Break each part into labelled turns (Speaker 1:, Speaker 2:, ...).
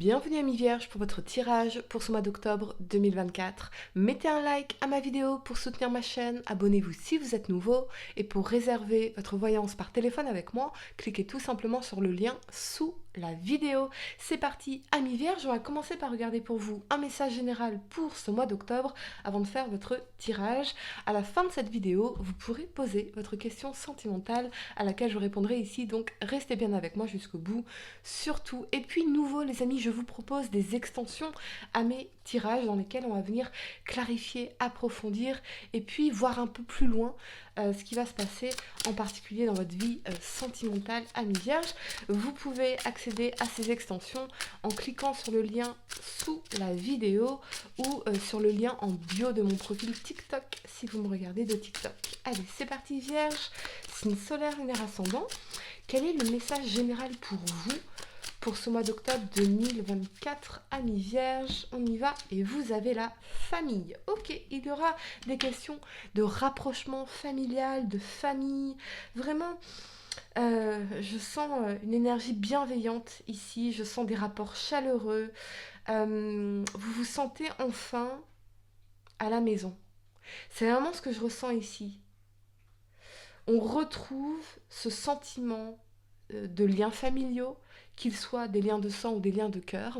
Speaker 1: Bienvenue amis vierges pour votre tirage pour ce mois d'octobre 2024. Mettez un like à ma vidéo pour soutenir ma chaîne, abonnez-vous si vous êtes nouveau et pour réserver votre voyance par téléphone avec moi, cliquez tout simplement sur le lien sous la vidéo. C'est parti amis vierges, on va commencer par regarder pour vous un message général pour ce mois d'octobre avant de faire votre tirage. À la fin de cette vidéo, vous pourrez poser votre question sentimentale à laquelle je répondrai ici, donc restez bien avec moi jusqu'au bout surtout. Et puis nouveau les amis, je vous propose des extensions à mes tirages dans lesquels on va venir clarifier, approfondir et puis voir un peu plus loin ce qui va se passer en particulier dans votre vie sentimentale amis vierges. Vous pouvez accéder à ces extensions en cliquant sur le lien sous la vidéo ou sur le lien en bio de mon profil TikTok si vous me regardez de TikTok. Allez, c'est parti vierge, signe solaire, lunaire, ascendant. Quel est le message général pour vous pour ce mois d'octobre 2024, amis vierges? On y va et vous avez la famille. Ok, il y aura des questions de rapprochement familial, de famille. Vraiment, je sens une énergie bienveillante ici. Je sens des rapports chaleureux. Vous vous sentez enfin à la maison. C'est vraiment ce que je ressens ici. On retrouve ce sentiment de liens familiaux, qu'ils soient des liens de sang ou des liens de cœur.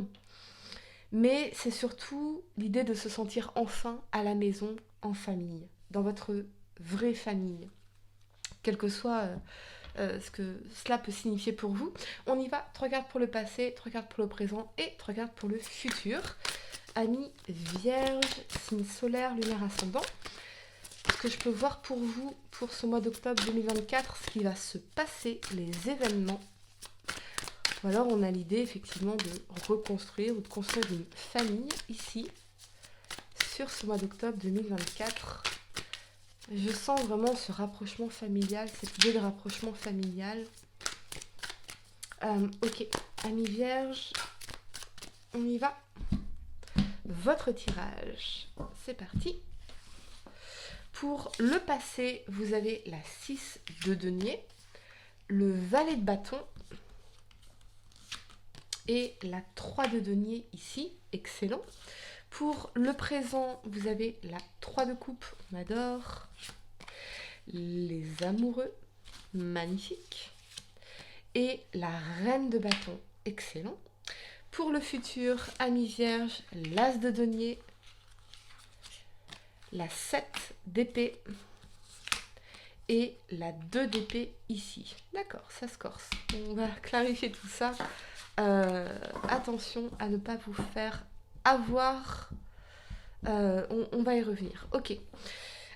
Speaker 1: Mais c'est surtout l'idée de se sentir enfin à la maison, en famille, dans votre vraie famille. Quel que soit ce que cela peut signifier pour vous. On y va, 3 cartes pour le passé, 3 cartes pour le présent et 3 cartes pour le futur. Amis vierge, signe solaire, lunaire, ascendant. Ce que je peux voir pour vous pour ce mois d'octobre 2024, ce qui va se passer, les événements. Ou alors on a l'idée effectivement de reconstruire ou de construire une famille ici, sur ce mois d'octobre 2024. Je sens vraiment ce rapprochement familial, cette idée de rapprochement familial. Ok, amis vierges, on y va. Votre tirage, c'est parti. Pour le passé, vous avez la 6 de denier, le valet de bâton et la 3 de denier ici, excellent. Pour le présent, vous avez la 3 de coupe, on adore. Les amoureux, magnifique. Et la reine de bâton, excellent. Pour le futur, amis vierges, l'as de denier, la 7 d'épée et la 2 d'épée ici. D'accord, ça se corse. On va clarifier tout ça. Attention à ne pas vous faire avoir. On va y revenir. Ok.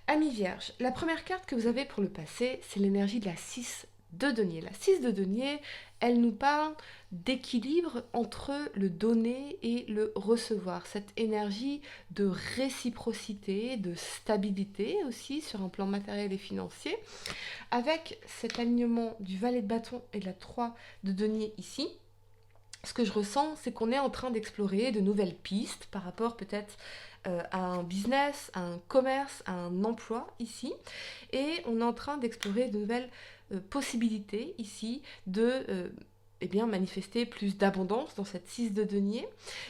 Speaker 1: Amis vierges, la première carte que vous avez pour le passé, c'est l'énergie de la 6 de denier. La 6 de denier, elle nous parle d'équilibre entre le donner et le recevoir. Cette énergie de réciprocité, de stabilité aussi sur un plan matériel et financier. Avec cet alignement du valet de bâton et de la 3 de denier ici, ce que je ressens, c'est qu'on est en train d'explorer de nouvelles pistes par rapport peut-être à un business, à un commerce, à un emploi ici. Et on est en train d'explorer de nouvelles possibilités ici de manifester plus d'abondance dans cette 6 de denier.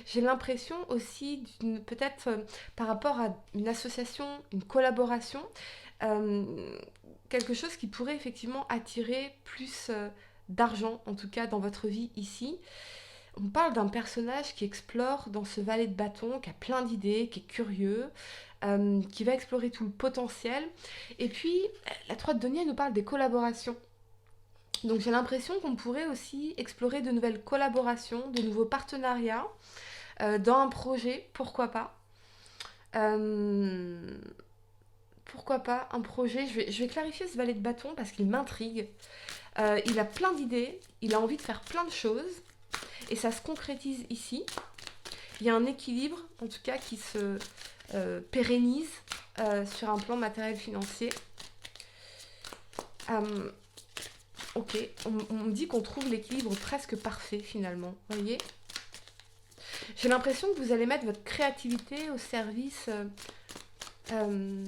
Speaker 1: J'ai l'impression aussi peut-être par rapport à une association, une collaboration, quelque chose qui pourrait effectivement attirer plus d'argent, en tout cas dans votre vie ici. On parle d'un personnage qui explore dans ce valet de bâton, qui a plein d'idées, qui est curieux, qui va explorer tout le potentiel. Et puis, la 3 de denier nous parle des collaborations. Donc j'ai l'impression qu'on pourrait aussi explorer de nouvelles collaborations, de nouveaux partenariats dans un projet, pourquoi pas. Pourquoi pas un projet, je vais clarifier ce valet de bâton parce qu'il m'intrigue. Il a plein d'idées, il a envie de faire plein de choses. Et ça se concrétise ici. Il y a un équilibre, en tout cas, qui se pérennise sur un plan matériel financier. Ok, on me dit qu'on trouve l'équilibre presque parfait, finalement. Vous voyez ? J'ai l'impression que vous allez mettre votre créativité au service d'un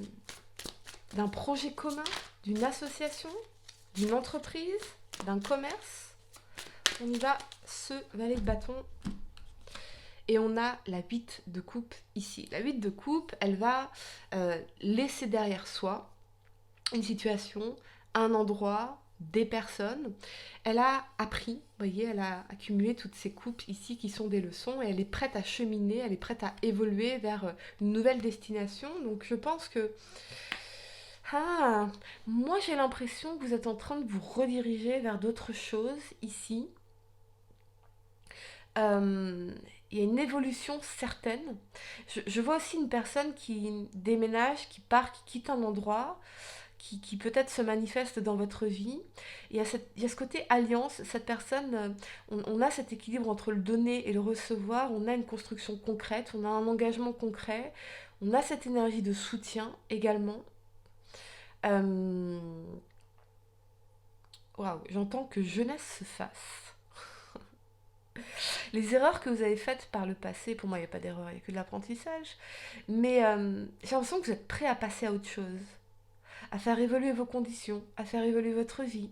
Speaker 1: projet commun, d'une association, d'une entreprise, d'un commerce. On y va, ce valet de bâton. Et on a la 8 de coupe ici. La 8 de coupe, elle va laisser derrière soi une situation, un endroit, des personnes. Elle a appris, vous voyez, elle a accumulé toutes ces coupes ici qui sont des leçons et elle est prête à cheminer, elle est prête à évoluer vers une nouvelle destination. Donc je pense que moi j'ai l'impression que vous êtes en train de vous rediriger vers d'autres choses ici. Euh, il y a une évolution certaine. Je vois aussi une personne qui déménage, qui part, qui quitte un endroit, qui peut-être se manifeste dans votre vie. Il y a ce côté alliance, cette personne, on a cet équilibre entre le donner et le recevoir, on a une construction concrète, on a un engagement concret, on a cette énergie de soutien également. Euh, Waouh, j'entends que jeunesse se fasse. Les erreurs que vous avez faites par le passé, pour moi il n'y a pas d'erreur, il n'y a que de l'apprentissage, mais j'ai l'impression que vous êtes prêt à passer à autre chose, à faire évoluer vos conditions, à faire évoluer votre vie.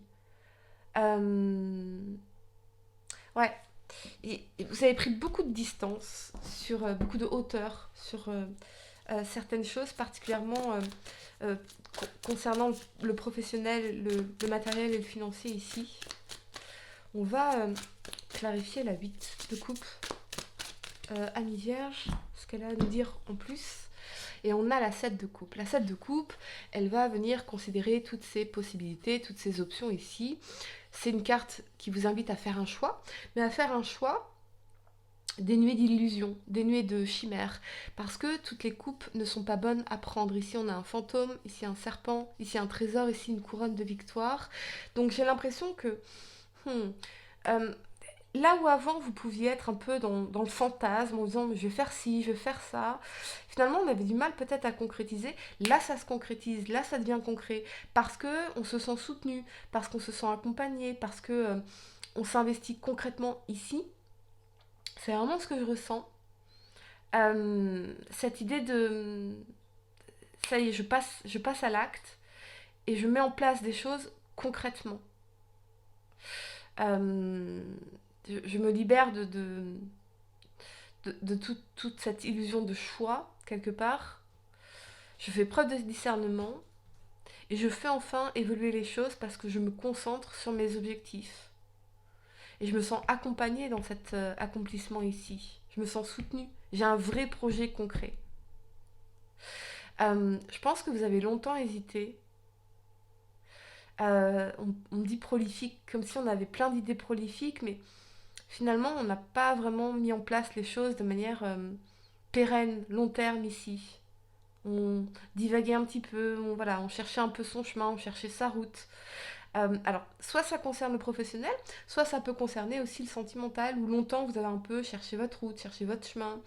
Speaker 1: Euh, Ouais, et vous avez pris beaucoup de distance, sur beaucoup de hauteur, sur certaines choses, particulièrement concernant le professionnel, le matériel et le financier ici. On va clarifier la 8 de coupe Ami Vierge, ce qu'elle a à nous dire en plus. Et on a la 7 de coupe. La 7 de coupe, elle va venir considérer toutes ces possibilités, toutes ces options ici. C'est une carte qui vous invite à faire un choix, mais à faire un choix dénué d'illusions, dénué de chimères, parce que toutes les coupes ne sont pas bonnes à prendre. Ici on a un fantôme, ici un serpent, ici un trésor, ici une couronne de victoire. Donc j'ai l'impression que hmm, euh, là où avant vous pouviez être un peu dans le fantasme en disant je vais faire ci, je vais faire ça, finalement on avait du mal peut-être à concrétiser. Là ça se concrétise, là ça devient concret parce que on se sent soutenu, parce qu'on se sent accompagné, parce que on s'investit concrètement ici. C'est vraiment ce que je ressens. Cette idée de ça y est, je passe à l'acte et je mets en place des choses concrètement. Euh, je me libère de toute cette illusion de choix, quelque part. Je fais preuve de discernement et je fais enfin évoluer les choses parce que je me concentre sur mes objectifs. Et je me sens accompagnée dans cet accomplissement ici. Je me sens soutenue. J'ai un vrai projet concret. Je pense que vous avez longtemps hésité. On me dit prolifique, comme si on avait plein d'idées prolifiques, mais finalement, on n'a pas vraiment mis en place les choses de manière pérenne, long terme ici. On divaguait un petit peu, voilà, on cherchait un peu son chemin, on cherchait sa route. Alors, soit ça concerne le professionnel, soit ça peut concerner aussi le sentimental, où longtemps vous avez un peu cherché votre route, cherché votre chemin,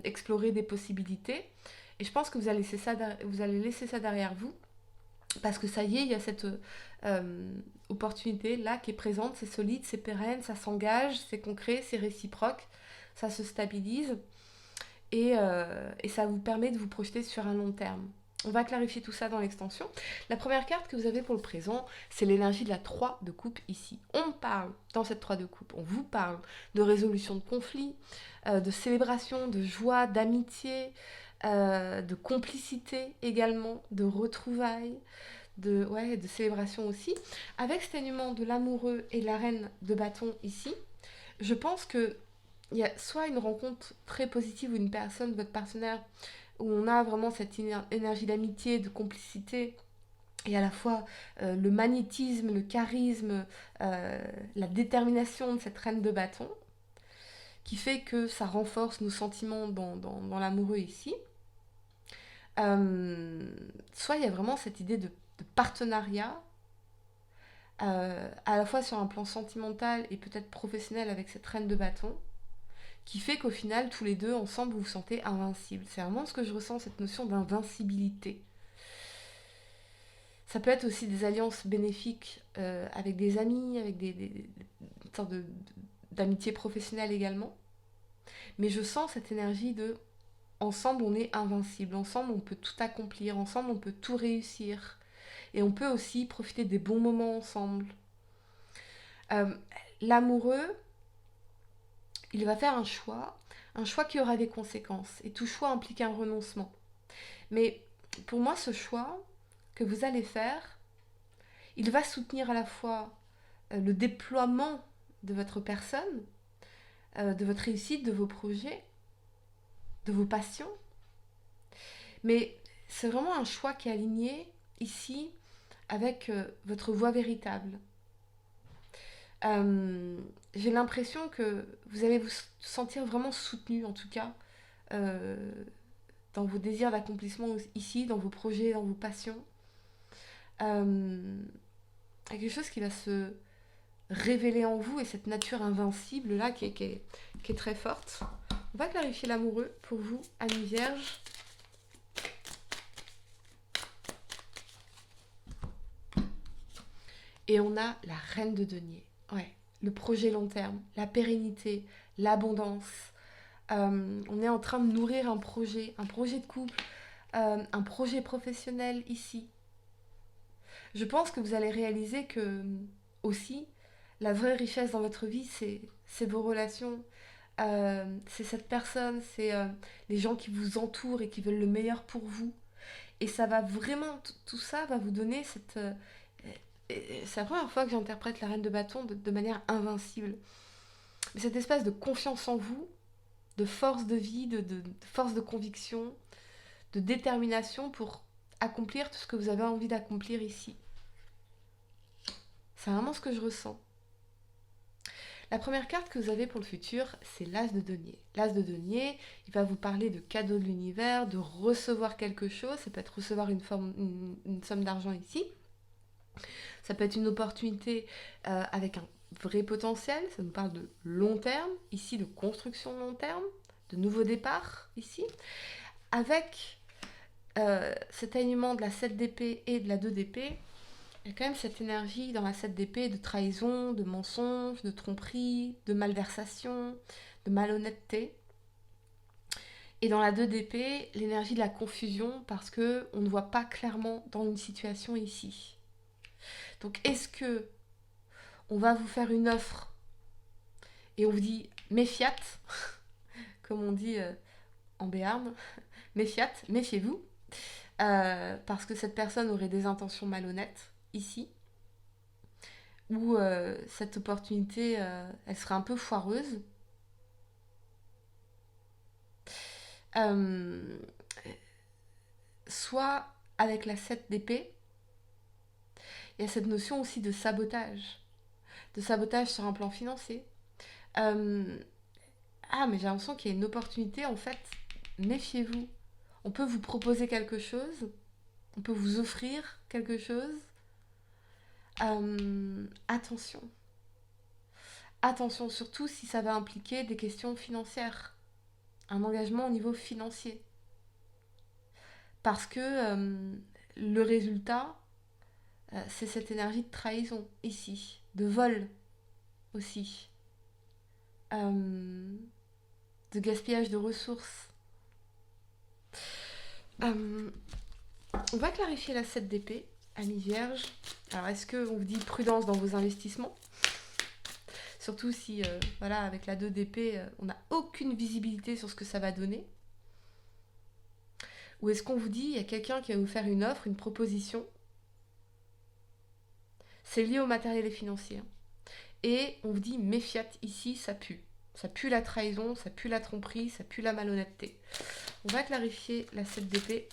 Speaker 1: explorer des possibilités. Et je pense que vous allez laisser ça derrière vous, parce que ça y est, il y a cette opportunité là qui est présente, c'est solide, c'est pérenne, ça s'engage, c'est concret, c'est réciproque, ça se stabilise et ça vous permet de vous projeter sur un long terme. On va clarifier tout ça dans l'extension. La première carte que vous avez pour le présent, c'est l'énergie de la 3 de coupe ici. On parle, dans cette 3 de coupe, on vous parle de résolution de conflits, de célébration, de joie, d'amitié, de complicité également, de retrouvailles, de célébration aussi. Avec cet alignement de l'amoureux et la reine de bâton ici, je pense que il y a soit une rencontre très positive ou une personne, votre partenaire, où on a vraiment cette énergie d'amitié, de complicité, et à la fois le magnétisme, le charisme, la détermination de cette reine de bâton, qui fait que ça renforce nos sentiments dans l'amoureux ici. Soit il y a vraiment cette idée de partenariat, à la fois sur un plan sentimental et peut-être professionnel avec cette reine de bâton, qui fait qu'au final, tous les deux, ensemble, vous vous sentez invincible. C'est vraiment ce que je ressens, cette notion d'invincibilité. Ça peut être aussi des alliances bénéfiques avec des amis, avec des sortes d'amitié professionnelle également. Mais je sens cette énergie de ensemble, on est invincible. Ensemble, on peut tout accomplir. Ensemble, on peut tout réussir. Et on peut aussi profiter des bons moments ensemble. Euh, L'amoureux, il va faire un choix Un choix qui aura des conséquences. Et tout choix implique un renoncement. Mais pour moi, ce choix que vous allez faire, il va soutenir à la fois le déploiement de votre personne, de votre réussite, de vos projets, de vos passions. Mais c'est vraiment un choix qui est aligné ici avec votre voie véritable. J'ai l'impression que vous allez vous sentir vraiment soutenu, en tout cas, euh, dans vos désirs d'accomplissement ici, dans vos projets, dans vos passions. Il y a quelque chose qui va se révéler en vous et cette nature invincible là qui est très forte. On va clarifier l'amoureux pour vous, Amis Vierge. Et on a la reine de denier. Ouais, le projet long terme, la pérennité, l'abondance. On est en train de nourrir un projet de couple, un projet professionnel ici. Je pense que vous allez réaliser que aussi, la vraie richesse dans votre vie, c'est vos relations. C'est cette personne, c'est les gens qui vous entourent et qui veulent le meilleur pour vous. Et ça va vraiment, tout ça va vous donner cette... c'est la première fois que j'interprète la reine de bâton de manière invincible. Mais cette espèce de confiance en vous, de force de vie, de force de conviction, de détermination pour accomplir tout ce que vous avez envie d'accomplir ici. C'est vraiment ce que je ressens. La première carte que vous avez pour le futur, c'est l'As de denier. L'As de denier, il va vous parler de cadeaux de l'univers, de recevoir quelque chose. Ça peut être recevoir une somme d'argent ici. Ça peut être une opportunité avec un vrai potentiel. Ça nous parle de long terme, ici de construction long terme, de nouveau départ, ici. Avec cet alignement de la 7 d'épée et de la 2 d'épée, il y a quand même cette énergie dans la 7 d'épée de trahison, de mensonge, de tromperie, de malversation, de malhonnêteté. Et dans la 2 d'épée, l'énergie de la confusion parce que on ne voit pas clairement dans une situation ici. Donc est-ce que on va vous faire une offre et on vous dit méfiat, comme on dit en béarn, méfiat, méfiez-vous, parce que cette personne aurait des intentions malhonnêtes ici, ou cette opportunité, elle serait un peu foireuse. Soit avec la 7 d'épée, il y a cette notion aussi de sabotage sur un plan financier. Mais j'ai l'impression qu'il y a une opportunité, en fait, méfiez-vous. On peut vous proposer quelque chose, on peut vous offrir quelque chose. Attention. Attention, surtout si ça va impliquer des questions financières. Un engagement au niveau financier. Parce que le résultat, c'est cette énergie de trahison ici, de vol aussi, de gaspillage de ressources. On va clarifier la 7 d'épée, Amis Vierge. Alors, est-ce qu'on vous dit prudence dans vos investissements ? Surtout si, avec la 2 d'épée, on n'a aucune visibilité sur ce que ça va donner. Ou est-ce qu'on vous dit, il y a quelqu'un qui va vous faire une offre, une proposition. C'est lié au matériel et financier. Et on vous dit, méfiat, ici, ça pue. Ça pue la trahison, ça pue la tromperie, ça pue la malhonnêteté. On va clarifier la 7 d'épée.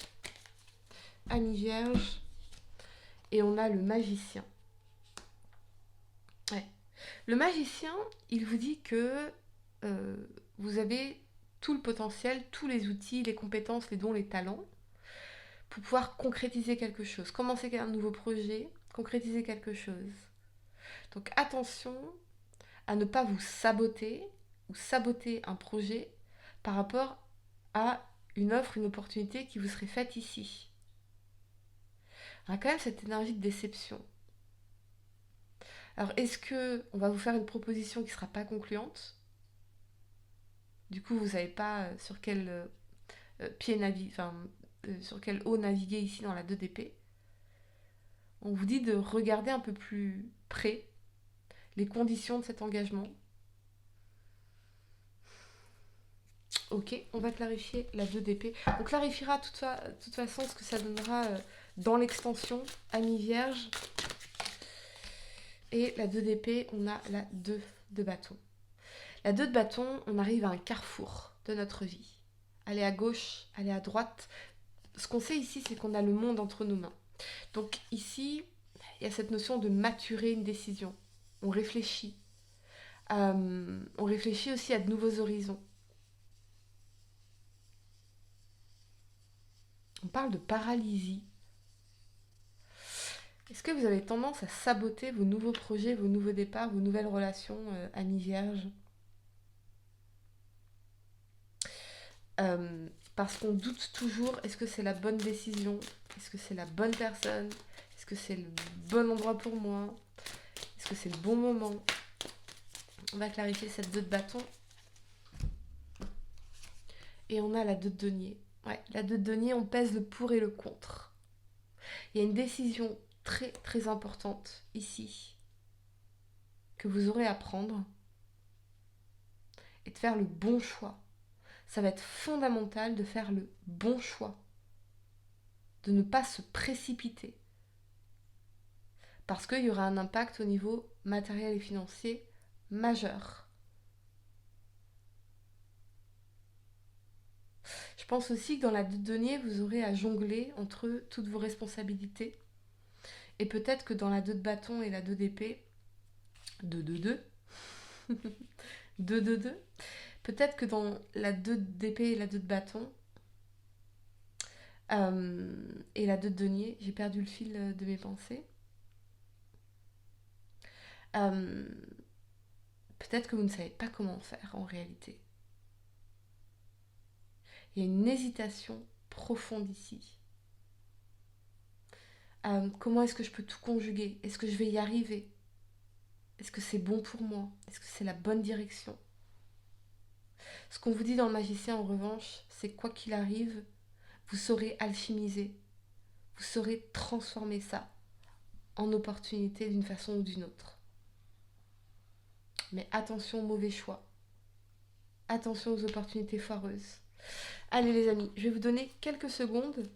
Speaker 1: Amis Vierge. Et on a le magicien. Ouais. Le magicien, il vous dit que vous avez tout le potentiel, tous les outils, les compétences, les dons, les talents pour pouvoir concrétiser quelque chose, commencer un nouveau projet, concrétiser quelque chose. Donc attention à ne pas vous saboter ou saboter un projet par rapport à une offre, une opportunité qui vous serait faite ici. Il y a quand même cette énergie de déception. Alors est-ce qu'on va vous faire une proposition qui ne sera pas concluante ? Du coup, vous ne savez pas sur quel sur quelle eau naviguer ici dans la 2 d'épée. On vous dit de regarder un peu plus près les conditions de cet engagement. Ok, on va clarifier la 2 d'épée. On clarifiera de toute façon ce que ça donnera dans l'extension, Amis Vierge. Et la 2 d'épée, on a la 2 de bâton. La 2 de bâton, on arrive à un carrefour de notre vie. Aller à gauche, aller à droite. Ce qu'on sait ici, c'est qu'on a le monde entre nos mains. Donc ici, il y a cette notion de maturer une décision. On réfléchit. On réfléchit aussi à de nouveaux horizons. On parle de paralysie. Est-ce que vous avez tendance à saboter vos nouveaux projets, vos nouveaux départs, vos nouvelles relations, amis vierges? Parce qu'on doute toujours, est-ce que c'est la bonne décision? Est-ce que c'est la bonne personne? Est-ce que c'est le bon endroit pour moi? Est-ce que c'est le bon moment? On va clarifier cette 2 de bâton. Et on a la 2 de denier. Ouais, la 2 de denier, on pèse le pour et le contre. Il y a une décision très très importante ici que vous aurez à prendre et de faire le bon choix. Ça va être fondamental de faire le bon choix, de ne pas se précipiter, parce qu'il y aura un impact au niveau matériel et financier majeur. Je pense aussi que dans la 2 de denier, vous aurez à jongler entre toutes vos responsabilités. Et peut-être que dans la 2 de bâton et la 2 d'épée, 2-2-2, 2-2-2, peut-être que dans la 2 d'épée et la 2 de bâton, et la 2 de denier, j'ai perdu le fil de mes pensées. Peut-être que vous ne savez pas comment faire en réalité. Il y a une hésitation profonde ici. Comment est-ce que je peux tout conjuguer? Est-ce que je vais y arriver? Est-ce que c'est bon pour moi? Est-ce que c'est la bonne direction? Ce qu'on vous dit dans le magicien en revanche, c'est quoi qu'il arrive, vous saurez alchimiser, vous saurez transformer ça en opportunité d'une façon ou d'une autre. Mais attention aux mauvais choix. Attention aux opportunités foireuses. Allez les amis, je vais vous donner quelques secondes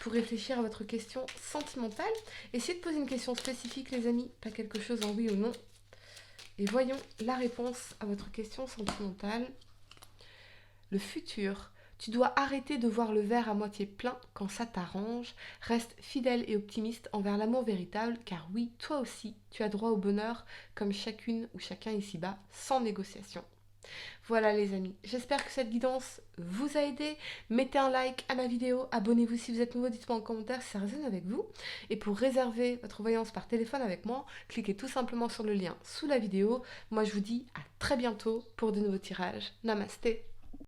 Speaker 1: pour réfléchir à votre question sentimentale. Essayez de poser une question spécifique les amis, pas quelque chose en oui ou non. Et voyons la réponse à votre question sentimentale. Le futur. Tu dois arrêter de voir le verre à moitié plein quand ça t'arrange. Reste fidèle et optimiste envers l'amour véritable, car oui, toi aussi, tu as droit au bonheur, comme chacune ou chacun ici-bas, sans négociation. Voilà les amis, j'espère que cette guidance vous a aidé. Mettez un like à ma vidéo, abonnez-vous si vous êtes nouveau, dites-moi en commentaire si ça résonne avec vous. Et pour réserver votre voyance par téléphone avec moi, cliquez tout simplement sur le lien sous la vidéo. Moi je vous dis à très bientôt pour de nouveaux tirages. Namasté.